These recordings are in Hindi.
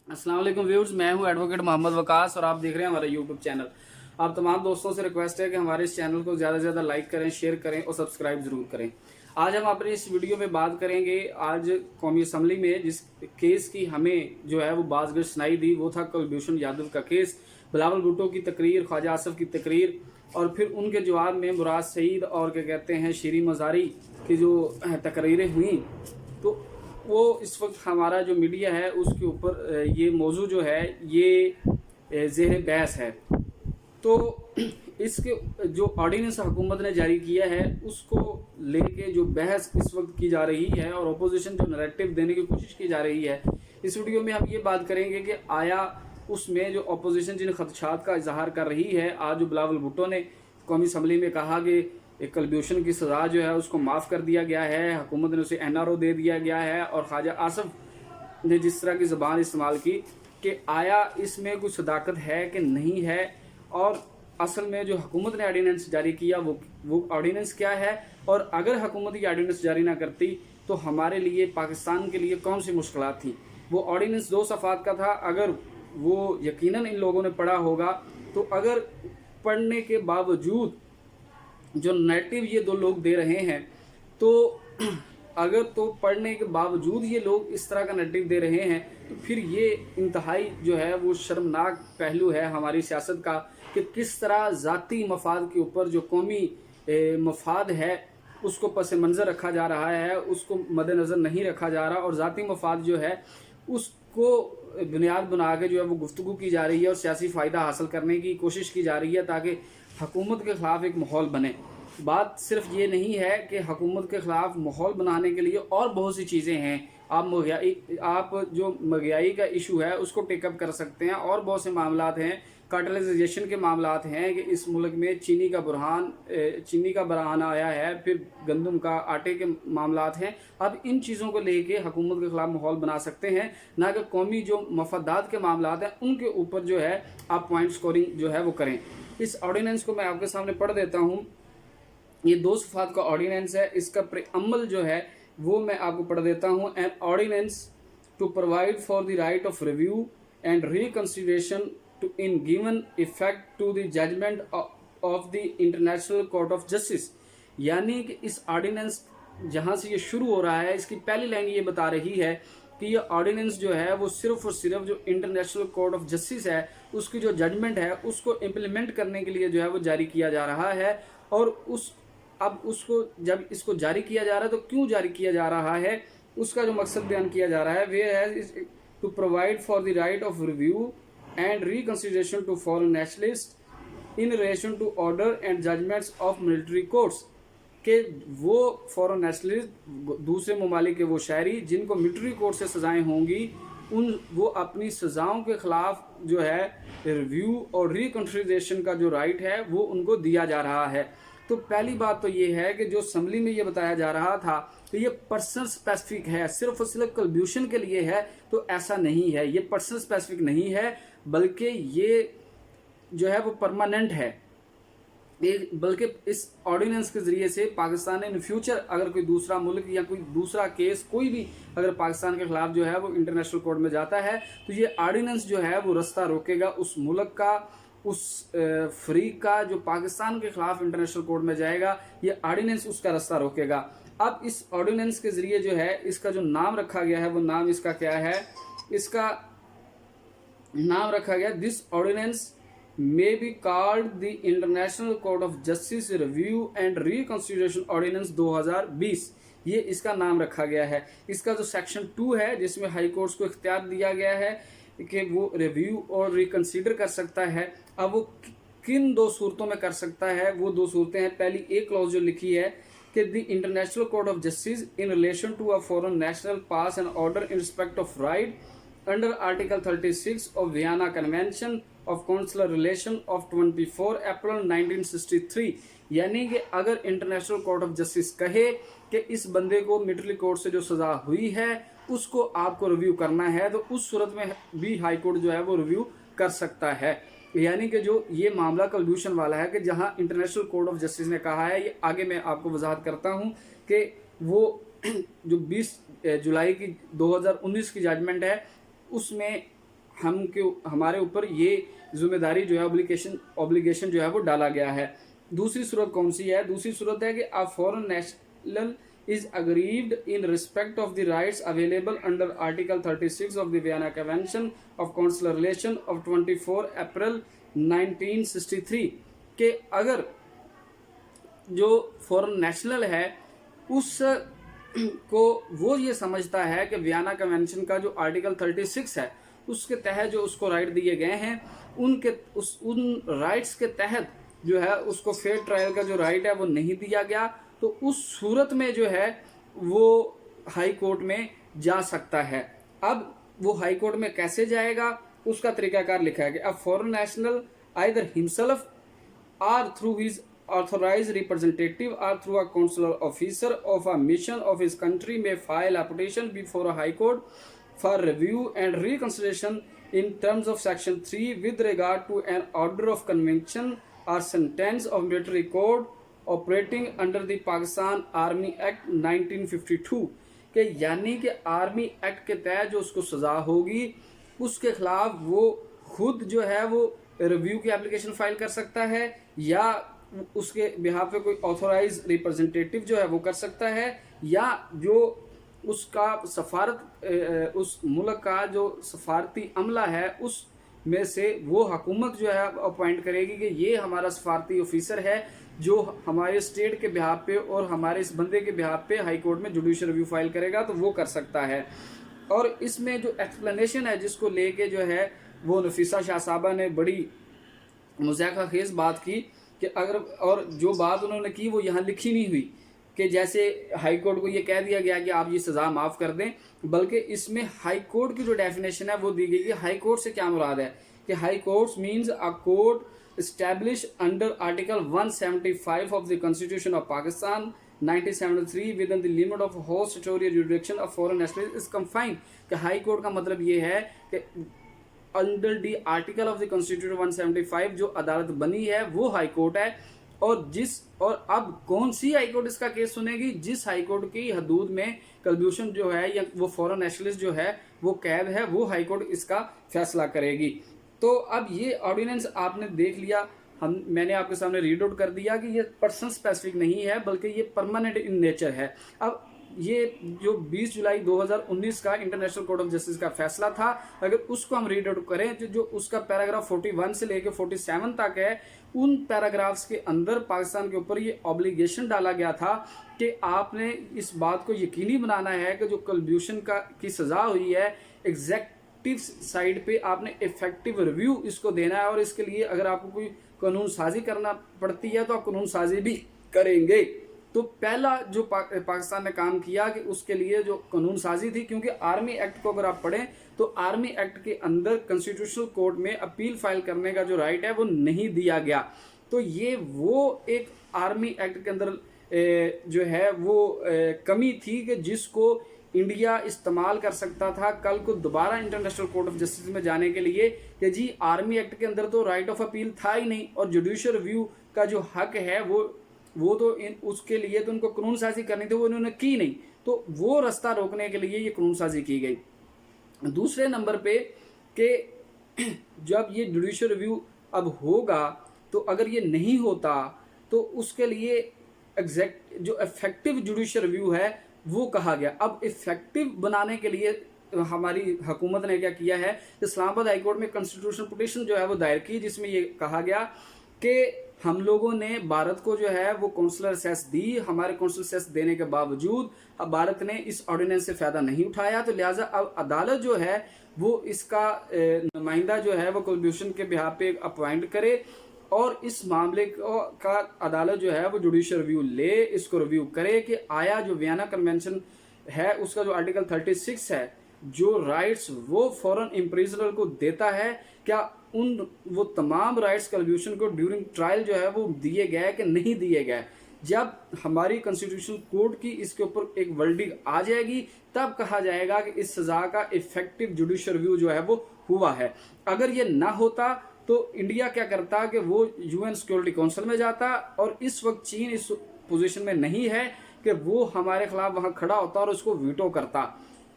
अस्सलाम वालेकुम व्यूअर्स, मैं हूं एडवोकेट मोहम्मद वकास और आप देख रहे हैं हमारा यूट्यूब चैनल। आप तमाम दोस्तों से रिक्वेस्ट है कि हमारे इस चैनल को ज़्यादा से ज़्यादा लाइक करें, शेयर करें और सब्सक्राइब ज़रूर करें। आज हम अपनी इस वीडियो में बात करेंगे, आज कौमी असम्बली में जिस केस की हमें जो है वो बाज़गश सुनाई दी वो था कुलभूषण यादव का केस। बिलावल भुट्टो की तकरीर, ख्वाजा आसफ की तकरीर और फिर उनके जवाब में मुराद सईद और क्या कहते हैं शीरी मज़ारी की जो तकरीरें हुई, तो वो इस वक्त हमारा जो मीडिया है उसके ऊपर ये मौजू जो है ये ज़ेर बहस है। तो इसके जो ऑर्डिनेंस हुकूमत ने जारी किया है उसको लेके जो बहस इस वक्त की जा रही है और अपोजिशन जो नैरेटिव देने की कोशिश की जा रही है, इस वीडियो में हम ये बात करेंगे कि आया उसमें जो अपोजिशन जिन खदशात का इजहार कर रही है, आज जो बिलावल भुट्टो ने कौमी असम्बली में कहा कि एक कुलभूषण की सज़ा जो है उसको माफ़ कर दिया गया है, हुकूमत ने उसे NRO दे दिया गया है, और ख्वाजा आसफ ने जिस तरह की ज़बान इस्तेमाल की कि आया इसमें कुछ सदाकत है कि नहीं है, और असल में जो हुकूमत ने ऑर्डीनेंस जारी किया वो ऑर्डीनेंस क्या है, और अगर हुकूमत ये ऑर्डीनेंस जारी ना करती तो हमारे लिए, पाकिस्तान के लिए कौन सी मुश्किलात थी। वो ऑर्डीनेंस 2 सफ़ात का था, अगर वो यकीनन इन लोगों ने पढ़ा होगा तो अगर पढ़ने के बावजूद जो नेटिव ये 2 लोग दे रहे हैं, तो अगर तो पढ़ने के बावजूद ये लोग इस तरह का नेटिव दे रहे हैं तो फिर ये इंतहाई जो है वो शर्मनाक पहलू है हमारी सियासत का कि किस तरह ज़ाती मफाद के ऊपर जो कौमी मफाद है उसको पस मंज़र रखा जा रहा है, उसको मद्देनज़र नहीं रखा जा रहा, और ज़ाती मफाद जो है उसको बुनियाद बना के जो है वो गुफ्तगू की जा रही है और सियासी फ़ायदा हासिल करने की कोशिश की जा रही है ताकि हुकूमत के ख़िलाफ़ एक माहौल बने। बात सिर्फ ये नहीं है कि हुकूमत के ख़िलाफ़ माहौल बनाने के लिए और बहुत सी चीज़ें हैं। आप जो महंगाई का इशू है उसको टेकअप कर सकते हैं, और बहुत से मामलात हैं, कार्टलाइजेशन के मामलात हैं कि इस मुल्क में चीनी का बरहान आया है, फिर गंदम का, आटे के मामलात हैं। अब इन चीज़ों को लेके हुकूमत के ख़िलाफ़ माहौल बना सकते हैं, ना कि कौमी जो मफादात के मामलात हैं उनके ऊपर जो है आप पॉइंट स्कोरिंग जो है वो करें। इस ऑर्डिनेंस को मैं आपके सामने पढ़ देता हूँ। ये 2 सफ़ात का ऑर्डिनेंस है, इसका प्रीअम्बल जो है वो मैं आपको पढ़ देता हूँ। An ordinance to provide for the right of review and reconsideration to in given effect to the judgment of the International Court of Justice. यानी कि इस ऑर्डिनेंस जहाँ से ये शुरू हो रहा है, इसकी पहली लाइन ये बता रही है कि ये ऑर्डिनेंस जो है वो सिर्फ और सिर्फ जो इंटरनेशनल कोर्ट ऑफ जस्टिस है उसकी जो जजमेंट है उसको इम्प्लीमेंट करने के लिए जो है वो जारी किया जा रहा है। और अब उसको जब इसको जारी किया जा रहा है तो क्यों जारी किया जा रहा है, उसका जो मकसद बयान किया जा रहा है वे है to provide for the right of review and reconsideration to foreign nationalist in relation to order and judgments of military courts, कि वो फॉरेन नेशनलिस्ट, दूसरे ममालिक के वो शहरी जिनको मिलिट्री कोर्ट से सज़ाएँ होंगी, वो अपनी सज़ाओं के ख़िलाफ़ जो है रिव्यू और रिकंसिडरेशन का जो राइट है वो उनको दिया जा रहा है। तो पहली बात तो ये है कि जो असम्बली में ये बताया जा रहा था कि ये पर्सन स्पेसिफिक है, सिर्फ और सिर्फ कुलभूषण के लिए है, तो ऐसा नहीं है। ये पर्सन स्पेसिफिक नहीं है, बल्कि ये जो है वो परमानेंट है। बल्कि इस ऑर्डिनेंस के ज़रिए से पाकिस्तान इन फ्यूचर अगर कोई दूसरा मुल्क या कोई दूसरा केस कोई भी अगर पाकिस्तान के ख़िलाफ़ जो है वो इंटरनेशनल कोर्ट में जाता है तो ये ऑर्डिनेंस जो है वो रास्ता रोकेगा उस मुल्क का, उस फ्रीक का जो पाकिस्तान के ख़िलाफ़ इंटरनेशनल कोर्ट में जाएगा, ये ऑर्डिनेंस उसका रास्ता रोकेगा। अब इस ऑर्डिनेंस के ज़रिए जो है इसका जो नाम रखा गया है वो नाम इसका क्या है, इसका नाम रखा गया this ordinance may be called the International Court of Justice Review and Reconsideration Ordinance 2020। ये इसका नाम रखा गया है। इसका जो सेक्शन 2 है जिसमें हाई कोर्ट्स को इख्तियार दिया गया है कि वो रिव्यू और रिकंसीडर कर सकता है। अब वो किन 2 सूरतों में कर सकता है, वो 2 सूरतें हैं। पहली एक क्लॉज जो लिखी है कि the International Court of Justice in relation to a foreign national pass an order in respect of right under article 36 of Vienna Convention of consular relation of 24 April 1963। यानी कि अगर इंटरनेशनल कोर्ट ऑफ जस्टिस कहे कि इस बंदे को मिलिट्री कोर्ट से जो सज़ा हुई है उसको आपको रिव्यू करना है, तो उस सूरत में भी हाई कोर्ट जो है वो रिव्यू कर सकता है। यानी कि जो ये मामला कुलभूषण वाला है कि जहां इंटरनेशनल कोर्ट ऑफ जस्टिस ने कहा है, ये आगे मैं आपको वजाहत करता हूं कि वो जो 20 जुलाई की 2019 की जजमेंट है उसमें हमारे ऊपर ये जिम्मेदारी जो है ऑब्लिगेशन जो है वो डाला गया है। दूसरी सूरत कौन सी है? दूसरी सूरत है कि अ foreign national is aggrieved in respect of the rights available under Article 36 of the Vienna Convention of Consular Relation of 24 April 1963 के अगर जो फॉरेन नेशनल है उस को वो ये समझता है कि वियना कन्वेंशन का जो आर्टिकल 36 है उसके तहत जो उसको राइट दिए गए हैं उन राइट्स के तहत जो है उसको फेयर ट्रायल का जो राइट है वो नहीं दिया गया, तो उस सूरत में जो है वो हाई कोर्ट में जा सकता है। अब वो हाई कोर्ट में कैसे जाएगा उसका तरीकाकार लिखा है कि अब फॉरेन नेशनल आइदर हिमसेल्फ और through his authorized representative or through a consular officer of a mission of his country may file a petition before a high court for review and reconsideration in terms of section 3 with regard to an order of conviction or sentence of military code operating under the Pakistan Army Act 1952 के यानी कि आर्मी एक्ट के तहत जो उसको सजा होगी उसके खिलाफ वो खुद जो है वो रिव्यू की एप्लीकेशन फाइल कर सकता है या उसके बिहाफ पे कोई ऑथोराइज रिप्रेजेंटेटिव जो है वो कर सकता है, या जो उसका सफारत उस मुल्क का जो सफारती अमला है उस में से वो हुकूमत जो है अपॉइंट करेगी कि ये हमारा सफारती ऑफिसर है जो हमारे स्टेट के बिहाफ पे और हमारे इस बंदे के बिहाफ पे हाई कोर्ट में जुडिशियल रिव्यू फाइल करेगा, तो वो कर सकता है। और इसमें जो एक्सप्लेनेशन है जिसको लेके जो है वो नफीसा शाह साहबा ने बड़ी मुज़ाहिरा खेज बात की कि अगर, और जो बात उन्होंने की वो यहाँ लिखी नहीं हुई कि जैसे हाई कोर्ट को ये कह दिया गया कि आप ये सज़ा माफ़ कर दें, बल्कि इसमें हाई कोर्ट की जो डेफिनेशन है वो दी गई कि हाई कोर्ट से क्या मुराद है कि high court means a court establish under article 175 of the constitution of Pakistan 1973 with in the limit of host story jurisdiction of foreign national is confined. कि हाई कोर्ट का मतलब ये है कि under the article of the constitution 175 जो अदालत बनी है वो हाई कोर्ट है, और अब कौन सी हाई कोर्ट इसका केस सुनेगी? जिस हाई कोर्ट की हदूद में कलब्यूशन जो है या वो फॉरेन नेशनलिस्ट जो है वो कैद है, वो हाई कोर्ट इसका फैसला करेगी। तो अब ये ऑर्डिनेंस आपने देख लिया, मैंने आपके सामने रीड आउट कर दिया कि ये पर्सन स्पेसिफिक नहीं है बल्कि ये परमानेंट इन नेचर है। अब ये जो 20 जुलाई 2019 का इंटरनेशनल कोर्ट ऑफ जस्टिस का फैसला था, अगर उसको हम रीड आउट करें तो जो उसका पैराग्राफ 41 से लेकर 47 तक है, उन पैराग्राफ्स के अंदर पाकिस्तान के ऊपर ये ऑब्लिगेशन डाला गया था कि आपने इस बात को यकीनी बनाना है कि जो कलब्यूशन की सजा हुई है एग्जेक्टिव साइड पे आपने इफेक्टिव रिव्यू इसको देना है, और इसके लिए अगर आपको कोई कानून साजी करना पड़ती है तो आप कानून साजी भी करेंगे। तो पहला जो पाकिस्तान ने काम किया कि उसके लिए जो कानून साजी थी, क्योंकि आर्मी एक्ट को अगर आप पढ़ें तो आर्मी एक्ट के अंदर कॉन्स्टिट्यूशनल कोर्ट में अपील फाइल करने का जो राइट है वो नहीं दिया गया। तो ये वो एक आर्मी एक्ट के अंदर जो है वो कमी थी कि जिसको इंडिया इस्तेमाल कर सकता था कल को दोबारा इंटरनेशनल कोर्ट ऑफ जस्टिस में जाने के लिए कि जी आर्मी एक्ट के अंदर तो राइट ऑफ अपील था ही नहीं, और जुडिशियल रिव्यू का जो हक है वो तो उसके लिए तो उनको कानून साजी करनी थी, वो उन्होंने की नहीं, तो वो रास्ता रोकने के लिए ये कानून साजी की गई। दूसरे नंबर पे कि जब ये जुडिशियल रिव्यू अब होगा तो अगर ये नहीं होता तो उसके लिए एग्जैक्ट जो इफेक्टिव जुडिशियल रिव्यू है वो कहा गया। अब इफेक्टिव बनाने के लिए हमारी हुकूमत ने क्या किया है, इस्लामाबाद हाई कोर्ट में कॉन्स्टिट्यूशनल पिटीशन जो है वो दायर की, जिसमें ये कहा गया कि हम लोगों ने भारत को जो है वो कौंसलर सेस दी, हमारे कौंसलर सेस देने के बावजूद अब भारत ने इस ऑर्डिनेंस से फायदा नहीं उठाया, तो लिहाजा अब अदालत जो है वो इसका नुमाइंदा जो है वो कलब्यूशन के बिहाफ पे अपॉइंट करे, और इस मामले का अदालत जो है वो जुडिशियल रिव्यू ले, इसको रिव्यू करे कि आया जो वियना कन्वेंशन है उसका जो आर्टिकल 36 है जो राइट्स वो फॉरेन इम्प्रिजनर को देता है, क्या वो तमाम राइट्स कलब्यूशन को ड्यूरिंग ट्रायल जो है वो दिए गए कि नहीं दिए गए। जब हमारी कॉन्स्टिट्यूशनल कोर्ट की इसके ऊपर एक वर्डिंग आ जाएगी तब कहा जाएगा कि इस सजा का इफेक्टिव जुडिशियल रिव्यू जो है वो हुआ है। अगर ये ना होता तो इंडिया क्या करता कि वो यूएन सिक्योरिटी काउंसिल में जाता, और इस वक्त चीन इस पोजीशन में नहीं है कि वो हमारे खिलाफ वहां खड़ा होता और उसको वीटो करता।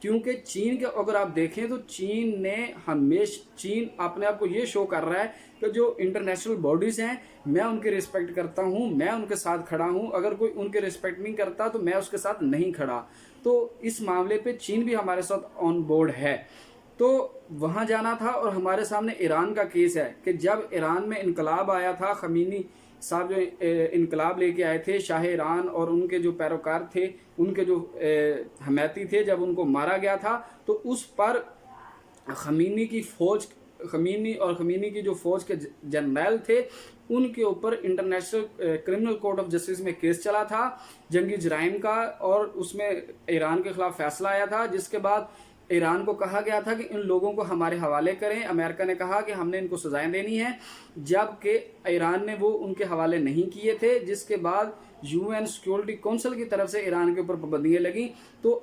क्योंकि चीन के अगर आप देखें तो चीन अपने आप को ये शो कर रहा है कि जो इंटरनेशनल बॉडीज़ हैं मैं उनकी रिस्पेक्ट करता हूँ, मैं उनके साथ खड़ा हूँ, अगर कोई उनके रिस्पेक्ट नहीं करता तो मैं उसके साथ नहीं खड़ा। तो इस मामले पे चीन भी हमारे साथ ऑन बोर्ड है। तो वहाँ जाना था और हमारे सामने ईरान का केस है कि जब ईरान में इनकलाब आया था, खमीनी साहब जो इनकलाब लेके आए थे, शाह ईरान और उनके जो पैरोकार थे, उनके जो हमायती थे, जब उनको मारा गया था तो उस पर खमीनी की फ़ौज, खमीनी की जो फ़ौज के जनरल थे उनके ऊपर international criminal court of justice में केस चला था जंगी जराइम का, और उसमें ईरान के खिलाफ फैसला आया था, जिसके बाद ईरान को कहा गया था कि इन लोगों को हमारे हवाले करें। अमेरिका ने कहा कि हमने इनको सजाएं देनी है, जबकि ईरान ने वो उनके हवाले नहीं किए थे, जिसके बाद यूएन सिक्योरिटी काउंसिल की तरफ से ईरान के ऊपर पाबंदियां लगी। तो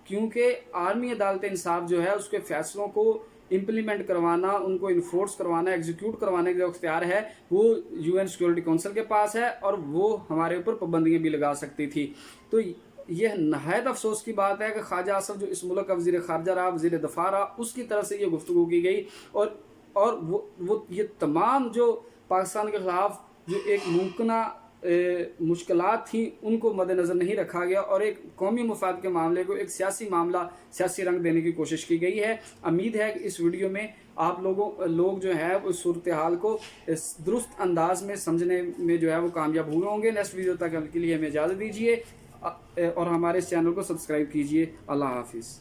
क्योंकि आर्मी अदालत इंसाफ जो है उसके फैसलों को इम्प्लीमेंट करवाना, उनको इन्फोर्स करवाना, एग्जीक्यूट करवाने का जो अख्तियार है वो यूएन सिक्योरिटी काउंसिल के पास है, और वो हमारे ऊपर पाबंदियां भी लगा सकती थी। तो यह नहायत अफसोस की बात है कि ख्वाजा आसफ जो इस मुल्क का वज़ीर ख़ारजा रहा, वज़ीर दफ़ा रहा, उसकी तरफ से ये गुफ्तगू की गई, और वो ये तमाम जो पाकिस्तान के ख़िलाफ़ जो एक मुमकिना मुश्किलात थी उनको मद्देनज़र नहीं रखा गया, और एक कौमी मफाद के मामले को एक सियासी मामला, सियासी रंग देने की कोशिश की गई है। उम्मीद है कि इस वीडियो में आप लोग जो है उस सूरत हाल को इस दुरुस्त अंदाज में समझने में जो है वो कामयाब हुए होंगे। नेक्स्ट वीडियो तक के लिए हमें इजाज़त दीजिए और हमारे इस चैनल को सब्सक्राइब कीजिए। अल्लाह हाफिज़।